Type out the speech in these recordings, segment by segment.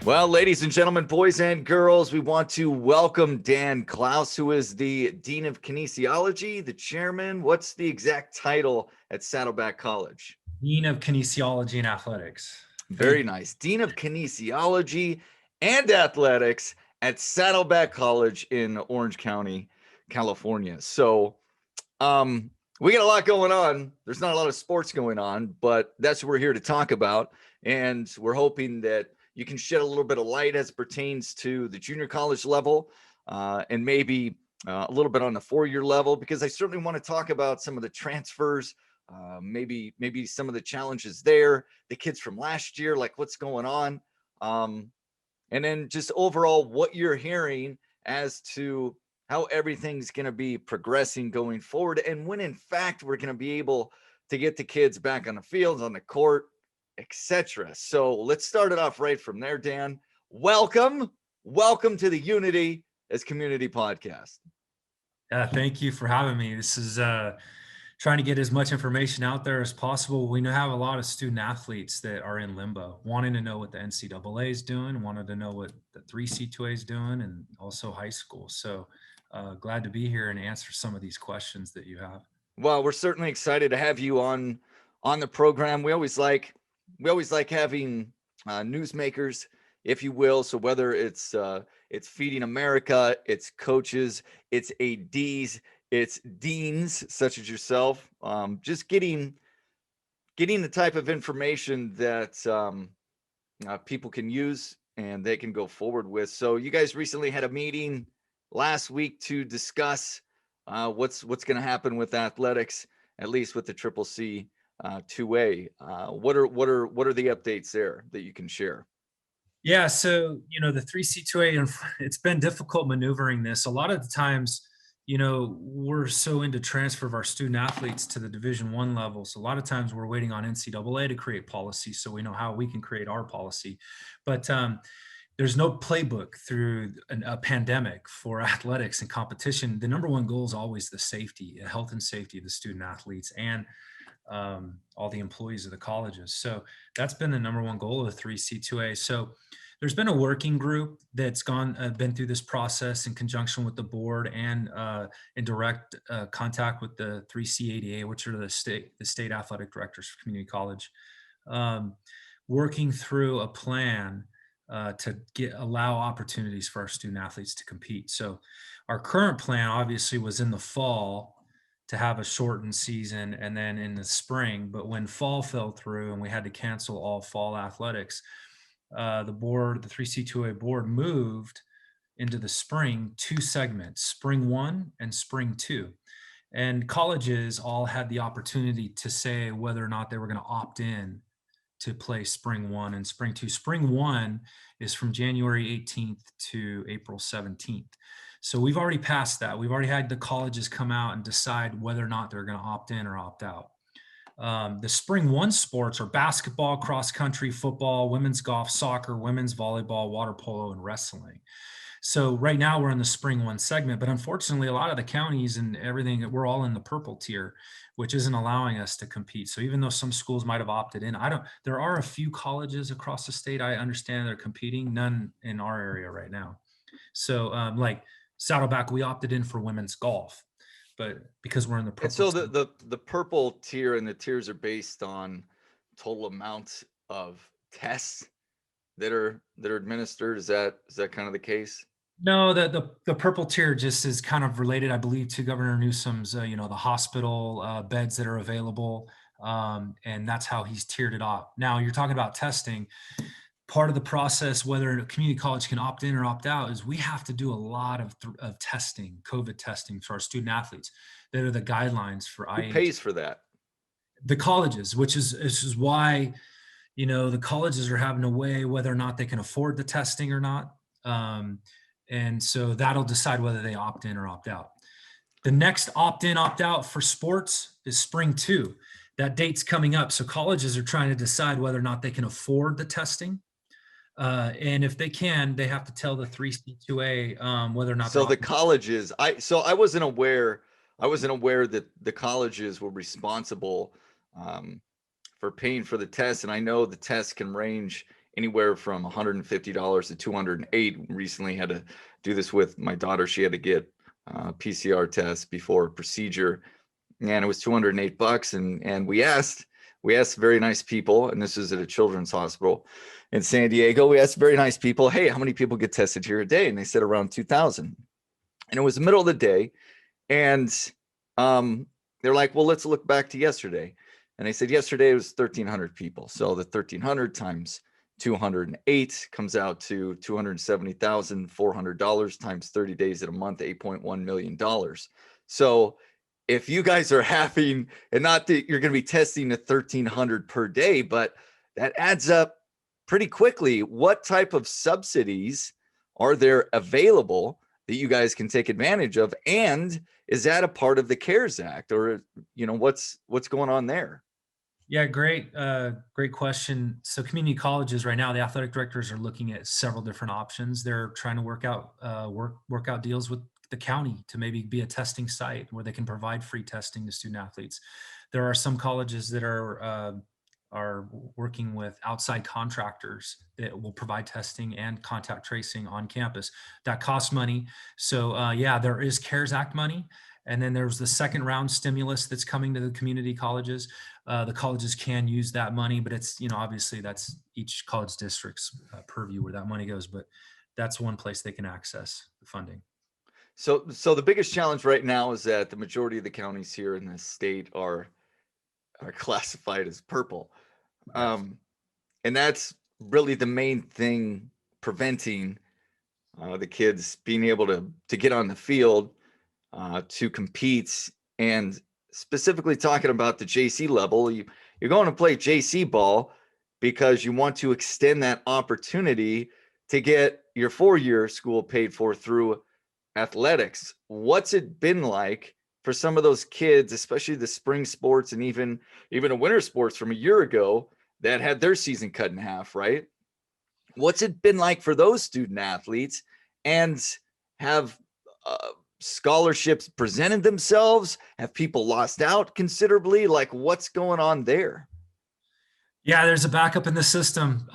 Well, ladies and gentlemen, boys and girls, we want to welcome Dan Klaus, who is the Dean of Kinesiology, the chairman. What's the exact title at Saddleback College? Dean of Kinesiology and Athletics. Very nice. Dean of Kinesiology and Athletics at Saddleback College in Orange County, California. So, we got a lot going on. There's not a lot of sports going on, but that's what we're here to talk about. And we're hoping that you can shed a little bit of light as it pertains to the junior college level, and maybe a little bit on the 4-year level, because I certainly want to talk about some of the transfers, maybe some of the challenges there, the kids from last year, like what's going on, and then just overall what you're hearing as to how everything's going to be progressing going forward, and when in fact we're going to be able to get the kids back on the fields, on the court, etc. So let's start it off right from there, Dan. Welcome to the Unity as Community podcast. Thank you for having me. This is trying to get as much information out there as possible. We have a lot of student athletes that are in limbo, wanting to know what the NCAA is doing, wanted to know what the 3C2A is doing, and also high school. So glad to be here and answer some of these questions that you have. Well, we're certainly excited to have you on the program. We always like having newsmakers, if you will. So whether it's Feeding America, it's coaches, it's ADs, it's deans such as yourself, just getting the type of information that people can use and they can go forward with. So you guys recently had a meeting last week to discuss what's going to happen with athletics, at least with the Triple C 2A. What are the updates there that you can share? Yeah, so the 3C2A, and it's been difficult maneuvering this. A lot of the times, we're so into transfer of our student athletes to the Division I level. So a lot of times we're waiting on NCAA to create policy so we know how we can create our policy. But there's no playbook through a pandemic for athletics and competition. The number one goal is always the safety, health and safety of the student athletes and all the employees of the colleges. So that's been the number one goal of the 3C2A. So there's been a working group that's been through this process in conjunction with the board and in direct contact with the 3C80A, which are the state athletic directors for community college, working through a plan to allow opportunities for our student athletes to compete. So our current plan obviously was in the fall to have a shortened season and then in the spring. But when fall fell through and we had to cancel all fall athletics, the 3C2A board moved into the spring 2 segments, spring 1 and spring 2. And colleges all had the opportunity to say whether or not they were going to opt in to play spring 1 and spring 2. Spring 1 is from January 18th to April 17th. So we've already passed that. We've already had the colleges come out and decide whether or not they're going to opt in or opt out. The spring 1 sports are basketball, cross country, football, women's golf, soccer, women's volleyball, water polo, and wrestling. So right now we're in the spring 1 segment, but unfortunately a lot of the counties and everything, we're all in the purple tier, which isn't allowing us to compete. So even though some schools might have opted in, there are a few colleges across the state, I understand they're competing, none in our area right now. So like Saddleback, we opted in for women's golf, but because we're in the purple. And so the purple tier and the tiers are based on total amount of tests that are administered. Is that kind of the case? No, the purple tier just is kind of related, I believe, to Governor Newsom's, the hospital beds that are available, and that's how he's tiered it off. Now, you're talking about testing. Part of the process, whether a community college can opt in or opt out, is we have to do a lot of testing, COVID testing for our student athletes. That are the guidelines for Who pays for that? The colleges, which is why, the colleges are having to weigh whether or not they can afford the testing or not. And so that'll decide whether they opt in or opt out. The next opt-in, opt-out for sports is spring 2. That date's coming up. So colleges are trying to decide whether or not they can afford the testing. And if they can, they have to tell the 3C2A whether or not. So the colleges, I wasn't aware that the colleges were responsible for paying for the test. And I know the tests can range anywhere from $150 to $208. Recently had to do this with my daughter. She had to get a PCR test before a procedure, and it was $208. And we asked very nice people, and this is at a children's hospital in San Diego. We asked very nice people, hey, how many people get tested here a day? And they said around 2,000. And it was the middle of the day. And they're like, well, let's look back to yesterday. And they said yesterday it was 1,300 people. So the 1,300 times 208 comes out to $270,400 times 30 days in a month, $8.1 million. So if you guys are having, and not that you're going to be testing at 1,300 per day, but that adds up pretty quickly. What type of subsidies are there available that you guys can take advantage of? And is that a part of the CARES Act, or, what's going on there? Yeah, great question. So community colleges right now, the athletic directors are looking at several different options. They're trying to work out deals with the county to maybe be a testing site where they can provide free testing to student athletes. There are some colleges that are working with outside contractors that will provide testing and contact tracing on campus. That costs money. So yeah, there is CARES Act money. And then there's the second round stimulus that's coming to the community colleges. The colleges can use that money, but it's, obviously that's each college district's purview where that money goes, but that's one place they can access the funding. So the biggest challenge right now is that the majority of the counties here in the state are classified as purple. Yes. And that's really the main thing preventing the kids being able to get on the field, to compete. And specifically talking about the JC level, you're going to play JC ball because you want to extend that opportunity to get your 4-year school paid for through athletics. What's it been like for some of those kids, especially the spring sports and even the winter sports from a year ago that had their season cut in half, right? What's it been like for those student athletes, and have scholarships presented themselves? Have people lost out considerably? Like, what's going on there? Yeah, there's a backup in the system.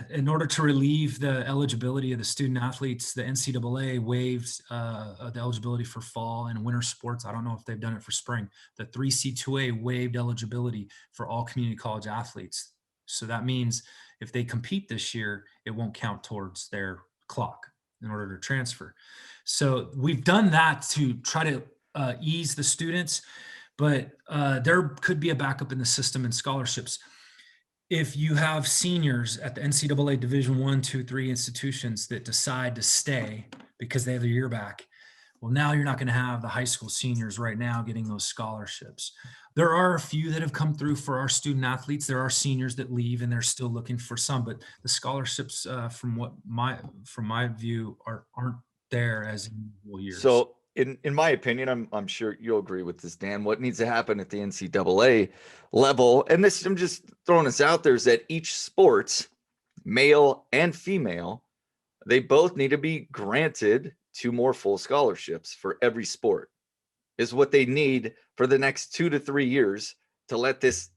In order to relieve the eligibility of the student athletes, the NCAA waived the eligibility for fall and winter sports. I don't know if they've done it for spring. The 3C2A waived eligibility for all community college athletes. So that means if they compete this year, it won't count towards their clock in order to transfer. So we've done that to try to ease the students, but there could be a backup in the system in scholarships. If you have seniors at the NCAA Division 1, 2, 3 institutions that decide to stay because they have their year back, well, now you're not going to have the high school seniors right now getting those scholarships. There are a few that have come through for our student athletes. There are seniors that leave and they're still looking for some, but the scholarships, from my view, aren't there as in usual years. So in my opinion, I'm sure you'll agree with this, Dan, what needs to happen at the NCAA level, and this, I'm just throwing this out there, is that each sport, male and female, they both need to be granted 2 more full scholarships for every sport, is what they need for the next 2 to 3 years to let this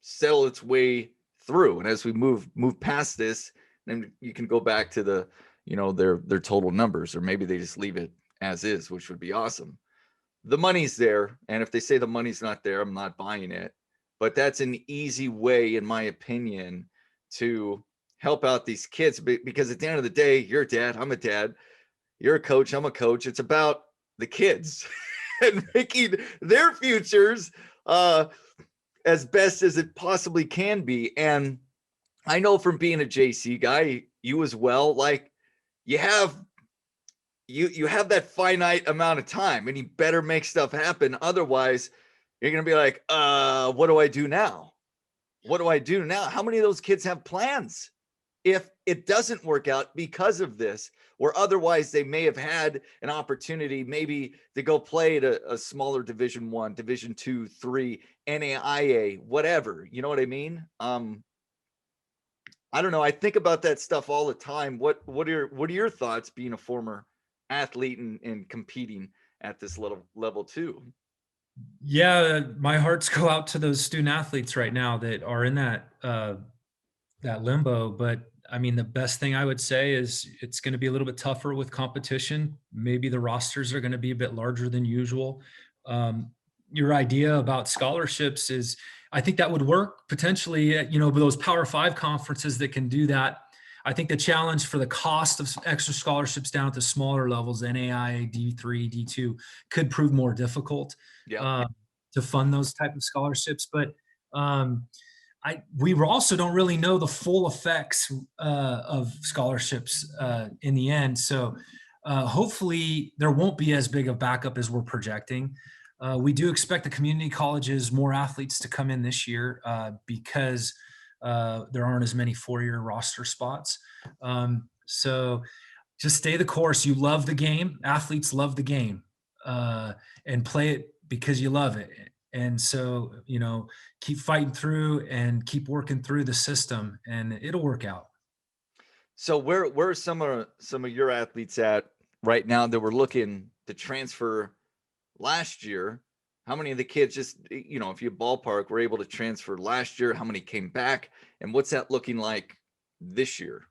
settle its way through. And as we move past this, then you can go back to the, their total numbers, or maybe they just leave it as is, which would be awesome. The money's there, and if they say the money's not there, I'm not buying it. But that's an easy way, in my opinion, to help out these kids, because at the end of the day, you're a dad, I'm a dad, you're a coach, I'm a coach. It's about the kids and making their futures as best as it possibly can be. And I know from being a JC guy, you as well, like, you have that finite amount of time, and you better make stuff happen. Otherwise, you're going to be like, what do I do now? What do I do now? How many of those kids have plans if it doesn't work out because of this, where otherwise they may have had an opportunity maybe to go play at a smaller Division 1, Division 2, 3, NAIA, whatever, you know what I mean? I don't know. I think about that stuff all the time. What are your thoughts, being a former athlete and competing at this level too? Yeah, my hearts go out to those student athletes right now that are in that that limbo. But I mean, the best thing I would say is it's going to be a little bit tougher with competition. Maybe the rosters are going to be a bit larger than usual. Your idea about scholarships is, I think that would work potentially at, those Power Five conferences that can do that. I think the challenge for the cost of extra scholarships down at the smaller levels, NAI, D3, D2, could prove more difficult Yeah. uh, to fund those type of scholarships. But um, we also don't really know the full effects of scholarships in the end. So hopefully there won't be as big of backup as we're projecting. We do expect the community colleges more athletes to come in this year because there aren't as many four-year roster spots. So just stay the course. You love the game. Athletes love the game and play it because you love it. And so, keep fighting through and keep working through the system, and it'll work out. So where are some of your athletes at right now that were looking to transfer last year? How many of the kids, just if you ballpark, were able to transfer last year? How many came back? And what's that looking like this year?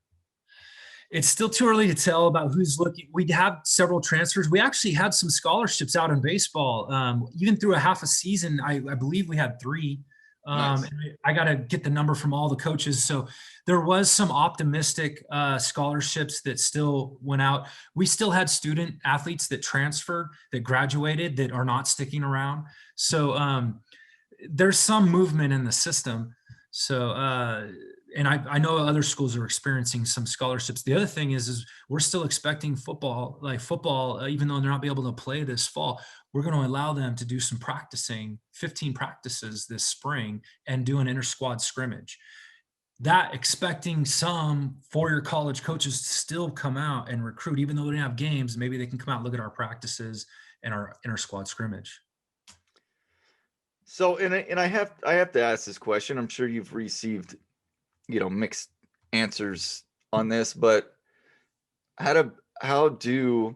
It's still too early to tell about who's looking. We have several transfers. We actually had some scholarships out in baseball. Even through a half a season, I believe we had three. Nice. I got to get the number from all the coaches. So there was some optimistic scholarships that still went out. We still had student athletes that transferred, that graduated, that are not sticking around. So there's some movement in the system. So and I know other schools are experiencing some scholarships. The other thing is we're still expecting football, even though they're not be able to play this fall, we're going to allow them to do some practicing, 15 practices this spring, and do an inter-squad scrimmage. That expecting some four-year college coaches to still come out and recruit, even though they don't have games, maybe they can come out and look at our practices and our inter-squad scrimmage. So, and I have to ask this question. I'm sure you've received, mixed answers on this, but how do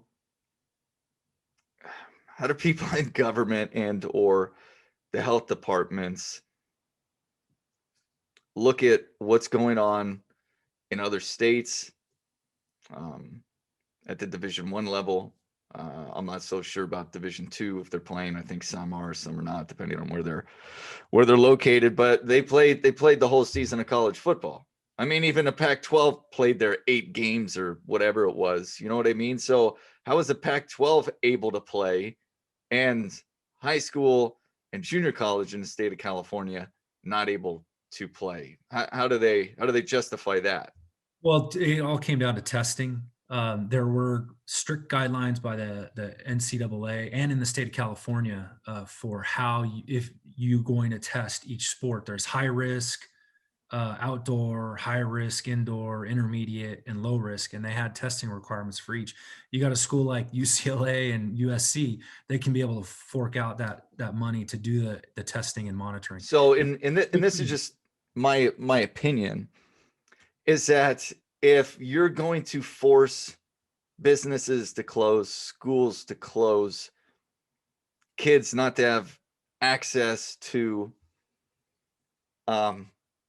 people in government and or the health departments look at what's going on in other states at the Division I level? I'm not so sure about Division II if they're playing. I think some are, some are not, depending on where they're located. But they played the whole season of college football. I mean, even the Pac-12 played their 8 games or whatever it was. You know what I mean? So how is the Pac-12 able to play, and high school and junior college in the state of California not able to play? How do they justify that? Well, it all came down to testing. There were strict guidelines by the NCAA and in the state of California for how if you going to test each sport. There's high risk, outdoor, high risk, indoor, intermediate, and low risk, and they had testing requirements for each. You got a school like UCLA and USC; they can be able to fork out that money to do the testing and monitoring. So, and this is just my opinion, is that if you're going to force businesses to close, schools to close, kids not to have access to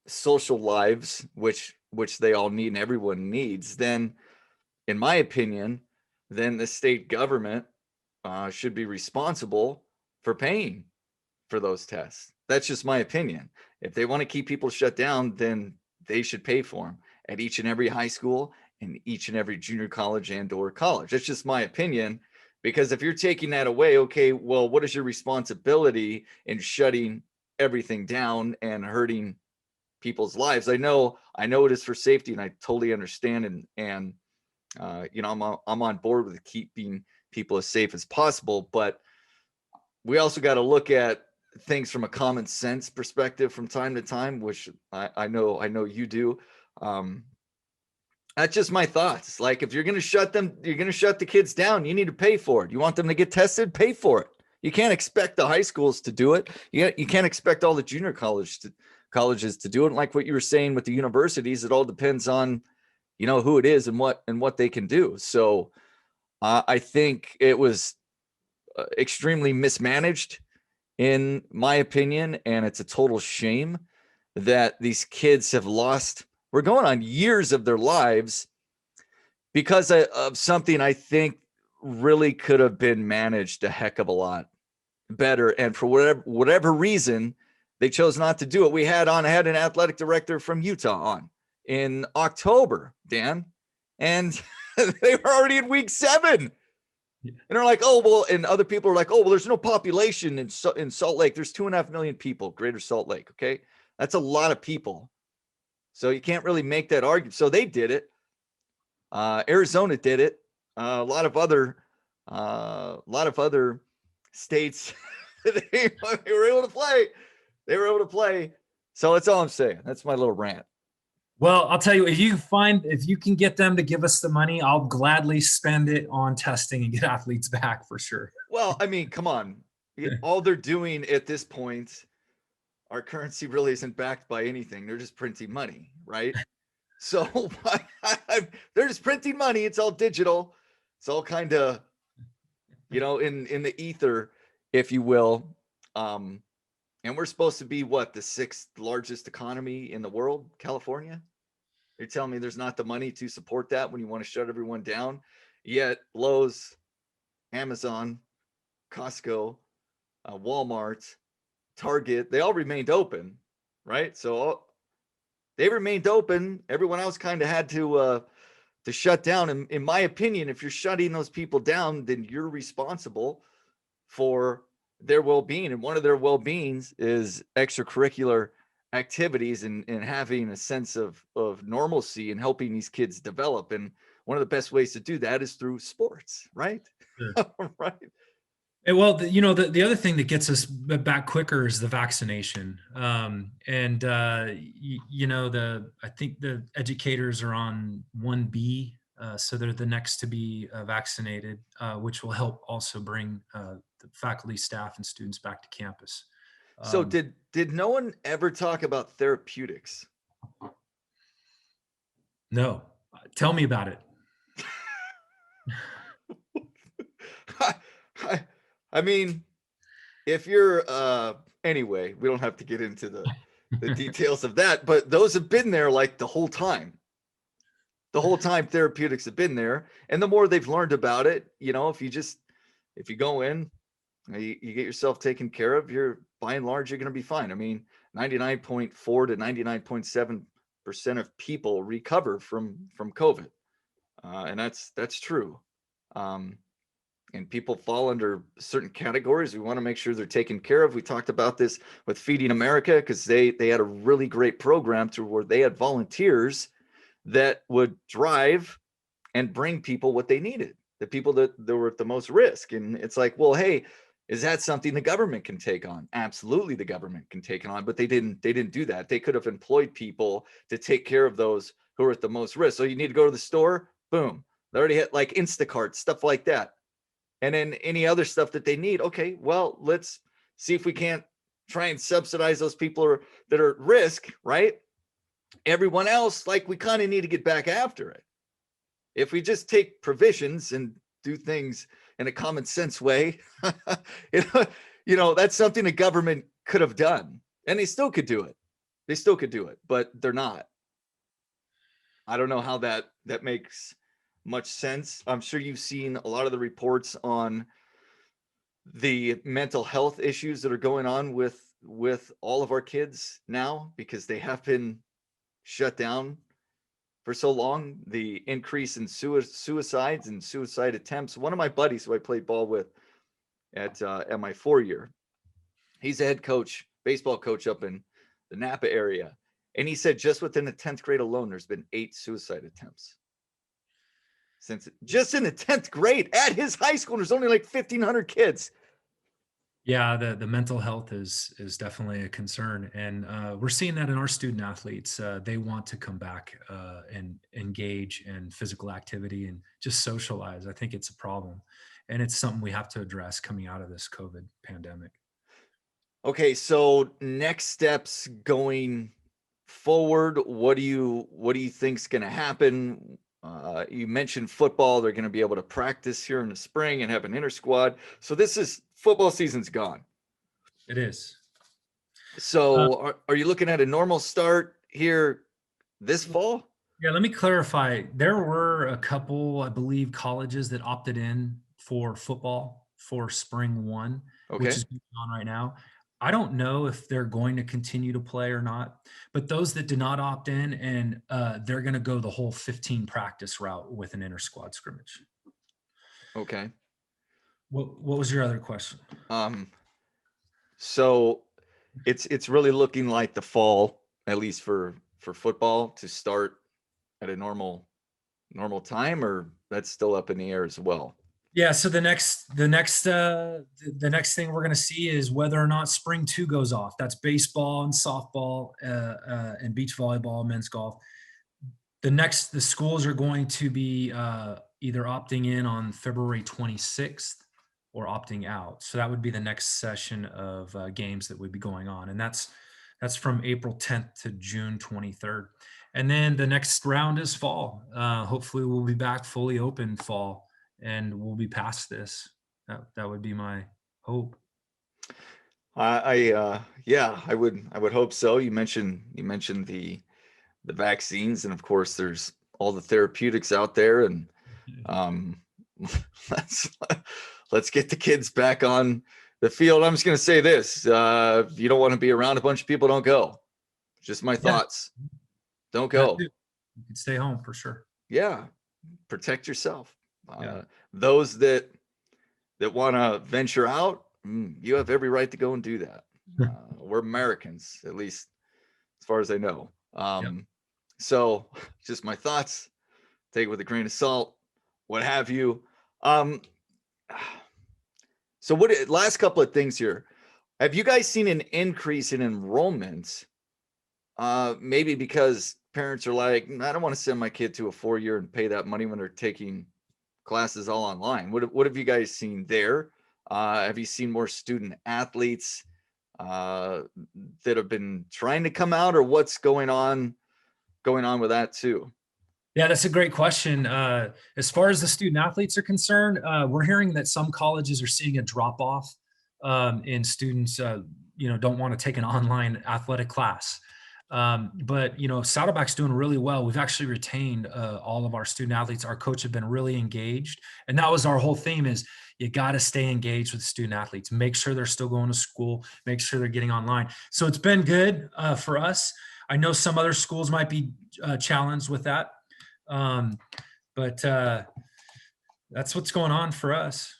social lives, which they all need and everyone needs, then in my opinion, then the state government should be responsible for paying for those tests. That's just my opinion. If they want to keep people shut down, then they should pay for them at each and every high school and each and every junior college and or college. That's just my opinion, because if you're taking that away, okay, well, what is your responsibility in shutting everything down and hurting people's lives? I know it is for safety, and I totally understand, and I'm on board with keeping people as safe as possible, but we also got to look at things from a common sense perspective from time to time, which I know you do. That's just my thoughts. Like, if you're going to shut the kids down, you need to pay for it. You want them to get tested, pay for it. You can't expect the high schools to do it. You can't expect all the junior colleges to do it. Like what you were saying with the universities, it all depends on, who it is and what they can do. So I think it was extremely mismanaged, in my opinion, and it's a total shame that these kids have lost we're going on years of their lives because of something I think really could have been managed a heck of a lot better. And for whatever reason, they chose not to do it. We had an athletic director from Utah on in October, Dan, and they were already in week 7. Yeah. And they're like, oh, well, and other people are like, oh, well, there's no population in Salt Lake. There's 2.5 million people, Greater Salt Lake. Okay. That's a lot of people. So you can't really make that argument. So they did it. Arizona did it. A lot of other states, they were able to play. They were able to play. So that's all I'm saying. That's my little rant. Well, I'll tell you, if you can get them to give us the money, I'll gladly spend it on testing and get athletes back for sure. Well, I mean, come on. All they're doing at this point, our currency really isn't backed by anything. They're just printing money, right? So they're just printing money. It's all digital. It's all kind of, in the ether, if you will. And we're supposed to be what, the 6th largest economy in the world, California? You're telling me there's not the money to support that when you want to shut everyone down? Yet Lowe's, Amazon, Costco, Walmart, Target, they all remained open, right? So they remained open. Everyone else kind of had to shut down. And in my opinion, if you're shutting those people down, then you're responsible for their well-being. And one of their well-beings is extracurricular activities and having a sense of normalcy and helping these kids develop. And one of the best ways to do that is through sports, right? Sure. Right. Well, the other thing that gets us back quicker is the vaccination. I think the educators are on 1B, so they're the next to be vaccinated, which will help also bring the faculty, staff, and students back to campus. So did no one ever talk about therapeutics? No, tell me about it. I mean, if you're anyway, we don't have to get into the details of that, but those have been there like the whole time. The whole time therapeutics have been there. And the more they've learned about it, if you go in, you get yourself taken care of, you're by and large, you're going to be fine. I mean, 99.4 to 99.7% of people recover from COVID. And that's true. And people fall under certain categories. We want to make sure they're taken care of. We talked about this with Feeding America because they had a really great program to where they had volunteers that would drive and bring people what they needed, the people that were at the most risk. And it's like, well, hey, is that something the government can take on? Absolutely, the government can take it on, but they didn't do that. They could have employed people to take care of those who are at the most risk. So you need to go to the store, boom. They already had like Instacart, stuff like that. And then any other stuff that they need. Okay, well, let's see if we can't try and subsidize those people that are at risk, right? Everyone else, like, we kind of need to get back after it. If we just take provisions and do things in a common sense way, that's something the government could have done. And they still could do it. They still could do it, but they're not. I don't know how that makes much sense. I'm sure you've seen a lot of the reports on the mental health issues that are going on with all of our kids now because they have been shut down for so long. The increase in suicides and suicide attempts. One of my buddies who I played ball with at my 4-year, he's a head coach, baseball coach up in the Napa area. And he said just within the 10th grade alone, there's been 8 suicide attempts. Since just in the 10th grade at his high school, there's only like 1,500 kids. Yeah, the mental health is definitely a concern, and we're seeing that in our student athletes. They want to come back and engage in physical activity and just socialize. I think it's a problem, and it's something we have to address coming out of this COVID pandemic. Okay, so next steps going forward. What do you think's going to happen? You mentioned football. They're going to be able to practice here in the spring and have an inter squad. So football season's gone. It is. So are you looking at a normal start here this fall? Yeah, let me clarify. There were a couple, I believe, colleges that opted in for football for spring one, which Okay. is going on right now. I don't know if they're going to continue to play or not, but those that did not opt in, and they're going to go the whole 15 practice route with an inter squad scrimmage. Okay. What was your other question? Um, so it's really looking like the fall, at least for football, to start at a normal time, or that's still up in the air as well. Yeah, so the next thing we're going to see is whether or not spring two goes off. That's baseball and softball and beach volleyball, men's golf. The schools are going to be either opting in on February 26th or opting out. So that would be the next session of games that would be going on, and that's from April 10th to June 23rd. And then the next round is fall. Hopefully, we'll be back fully open fall, and we'll be past this. That would be my hope. Yeah, I would hope so. You mentioned the vaccines, and of course, there's all the therapeutics out there, and um, let's let's get the kids back on the field. I'm just gonna say this: if you don't want to be around a bunch of people, don't go. Just my Yeah, thoughts. Don't that go. too. You can stay home for sure. Yeah, protect yourself. Yeah. Those that want to venture out, you have every right to go and do that. We're Americans, at least as far as I know. Yep. So, just my thoughts. Take it with a grain of salt, what have you. Um, so, last couple of things here. Have you guys seen an increase in enrollments? Maybe because parents are like, I don't want to send my kid to a 4-year and pay that money when they're taking classes all online. What have you guys seen there? Have you seen more student athletes that have been trying to come out, or what's going on with that too? Yeah, that's a great question. As far as the student athletes are concerned, we're hearing that some colleges are seeing a drop off in students. Don't want to take an online athletic class. But Saddleback's doing really well. We've actually retained all of our student athletes. Our coach have been really engaged, and that was our whole theme: is you got to stay engaged with student athletes. Make sure they're still going to school. Make sure they're getting online. So it's been good for us. I know some other schools might be challenged with that. Um, but that's what's going on for us.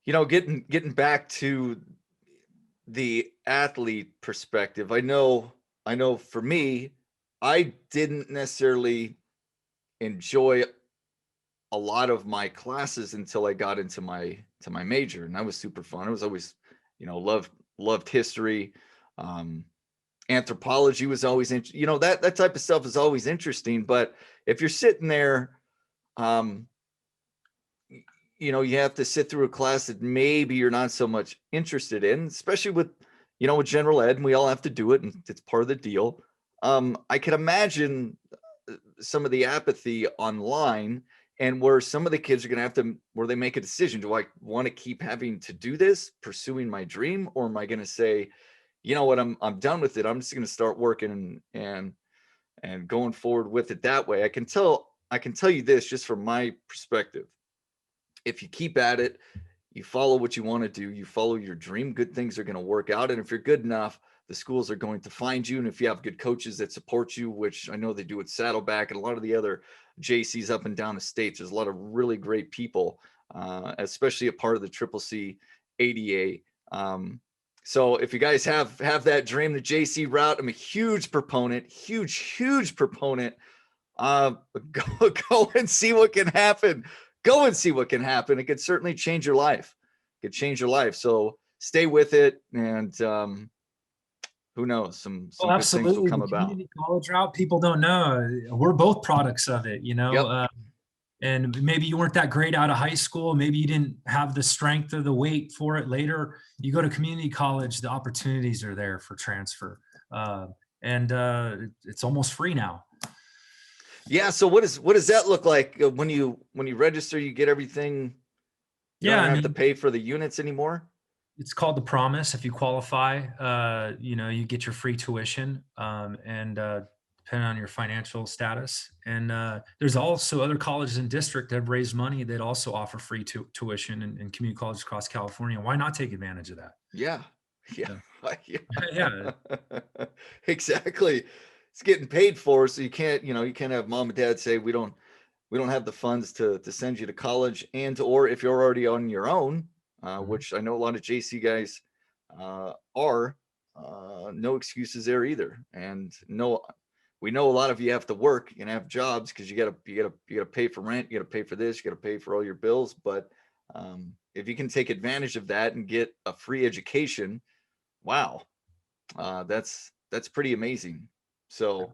Getting back to the athlete perspective, I know for me, I didn't necessarily enjoy a lot of my classes until I got into my major, and that was super fun. It was always, loved history. Um, Anthropology was always that type of stuff is always interesting. But if you're sitting there, um, you have to sit through a class that maybe you're not so much interested in, especially with general ed, and we all have to do it, and it's part of the deal. I can imagine some of the apathy online, and where some of the kids are going to have to, where they make a decision: do I want to keep having to do this, pursuing my dream, or am I going to say, you know what, I'm done with it. I'm just going to start working and going forward with it that way. I can tell you this, just from my perspective: if you keep at it, you follow what you want to do, you follow your dream, good things are going to work out. And if you're good enough, the schools are going to find you. And if you have good coaches that support you, which I know they do at Saddleback and a lot of the other JCs up and down the states, there's a lot of really great people, especially a part of the Triple C ADA. So if you guys have that dream, the JC route, I'm a huge proponent, huge proponent. Go and see what can happen. Go and see what can happen. It could certainly change your life. It could change your life. So stay with it, and who knows? Some Oh, good things will absolutely. come The about. community college route, people don't know. We're both products of it, Yep. and maybe you weren't that great out of high school. Maybe you didn't have the strength or the weight for it later. You go to community college, the opportunities are there for transfer. And it's almost free now. Yeah. So what does that look like when you register? You get everything. You Yeah, don't I have to mean, pay for the units anymore. it's called the promise. If you qualify, you get your free tuition. And depending on your financial status. And there's also other colleges in district that have raised money that also offer free tuition in community colleges across California. Why not take advantage of that? Yeah. Yeah. Yeah. Exactly. It's getting paid for, so you can't have mom and dad say we don't have the funds to send you to college, and or if you're already on your own, which I know a lot of JC guys are, no excuses there either. And no, we know a lot of you have to work and have jobs because you gotta pay for rent, you gotta pay for this, you gotta pay for all your bills. But if you can take advantage of that and get a free education, wow, that's pretty amazing. So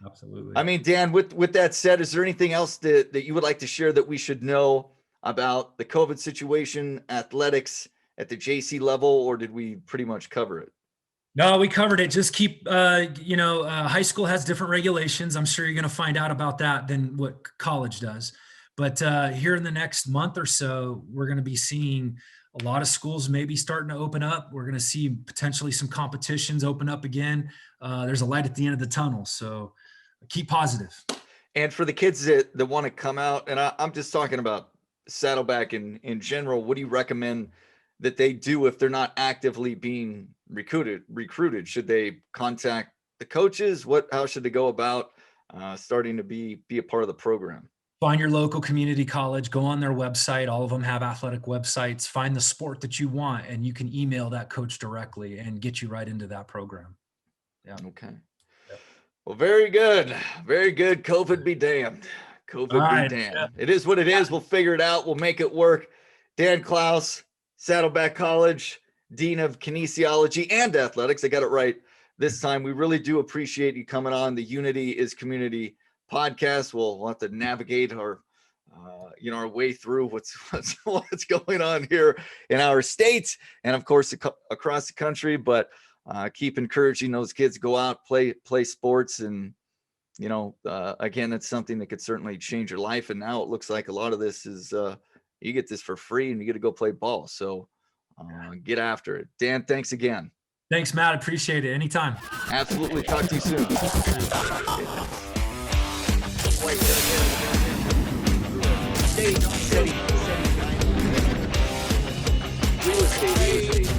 Absolutely. I mean, Dan, with that said, is there anything else that you would like to share that we should know about the COVID situation, athletics at the JC level, or did we pretty much cover it? No, we covered it. Just keep, high school has different regulations. I'm sure you're going to find out about that than what college does. But here in the next month or so, we're going to be seeing a lot of schools maybe starting to open up. We're going to see potentially some competitions open up again. There's a light at the end of the tunnel. So keep positive. And for the kids that want to come out, and I'm just talking about Saddleback in general, what do you recommend that they do if they're not actively being recruited? Should they contact the coaches? How should they go about starting to be a part of the program? Find your local community college, go on their website. All of them have athletic websites. Find the sport that you want, and you can email that coach directly and get you right into that program. Yeah. Okay. Yep. Well, very good. Very good. COVID be damned. COVID be damned. Yeah. It is what it is. We'll figure it out. We'll make it work. Dan Klaus, Saddleback College, Dean of Kinesiology and Athletics. I got it right this time. We really do appreciate you coming on the Unity is Community podcast. We'll have to navigate our way through what's going on here in our state and of course across the country. But keep encouraging those kids, go out, play sports, and again, it's something that could certainly change your life. And now it looks like a lot of this is you get this for free and you get to go play ball. So get after it. Dan, thanks again. Thanks, Matt. Appreciate it. Anytime. Absolutely. Talk to you soon. Steady. Real estate.